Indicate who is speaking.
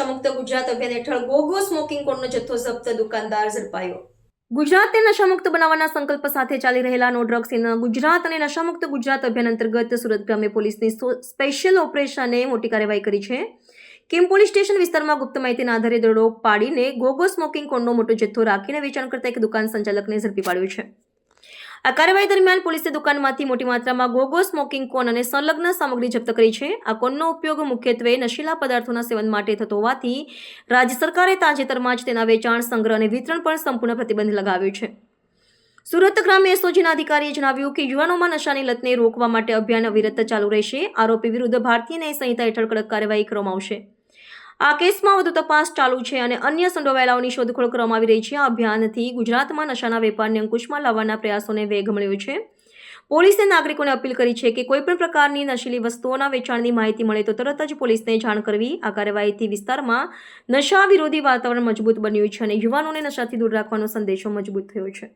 Speaker 1: નશામુક્ત ગુજરાત અભિયાન હેઠળ ગોગો સ્મોકિંગ કોનનો જથ્થો જપ્ત, દુકાનદાર ઝડપાયો. ગુજરાતને નશામુક્ત બનાવવાના સંકલ્પ સાથે ચાલી રહેલા નો ડ્રગ્સ ઇન ગુજરાત અને નશામુક્ત ગુજરાત અભિયાન અંતર્ગત સુરત ગ્રામ્ય પોલીસની સ્પેશિયલ ઓપરેશને મોટી કાર્યવાહી કરી છે. કિમ પોલીસ સ્ટેશન વિસ્તારમાં ગુપ્ત માહિતીના આધારે દરોડો પાડીને ગોગો સ્મોકિંગ કોનનો મોટો જથ્થો રાખીને વેચાણ કરતા એક દુકાન સંચાલકને ઝડપી પાડ્યો છે. આ કાર્યવાહી દરમિયાન પોલીસે દુકાનમાંથી મોટી માત્રામાં ગોગો સ્મોકિંગ કોન અને સંલગ્ન સામગ્રી જપ્ત કરી છે. આ કોનનો ઉપયોગ મુખ્યત્વે નશીલા પદાર્થોના સેવન માટે થતો હોવાથી રાજ્ય સરકારે તાજેતરમાં જ તેના વેચાણ, સંગ્રહ અને વિતરણ પર સંપૂર્ણ પ્રતિબંધ લગાવ્યો છે. સુરત ગ્રામ્ય એસઓજીના અધિકારીએ જણાવ્યું કે યુવાનોમાં નશાની લતને રોકવા માટે અભિયાન અવિરત ચાલુ રહેશે. આરોપી વિરુદ્ધ ભારતીય ન્યાય સંહિતા હેઠળ કડક કાર્યવાહી કરવામાં આવશે. આ કેસમાં વધુ તપાસ ચાલુ છે અને અન્ય સંડોવાયેલાઓની શોધખોળ કરવામાં આવી રહી છે. આ અભિયાનથી ગુજરાતમાં નશાના વેપારને અંકુશમાં લાવવાના પ્રયાસોને વેગ મળ્યો છે. પોલીસે નાગરિકોને અપીલ કરી છે કે કોઈપણ પ્રકારની નશીલી વસ્તુઓના વેચાણની માહિતી મળે તો તરત જ પોલીસને જાણ કરવી. આ કાર્યવાહીથી વિસ્તારમાં નશા વિરોધી વાતાવરણ મજબૂત બન્યું છે અને યુવાનોને નશાથી દૂર રાખવાનો સંદેશો મજબૂત થયો છે.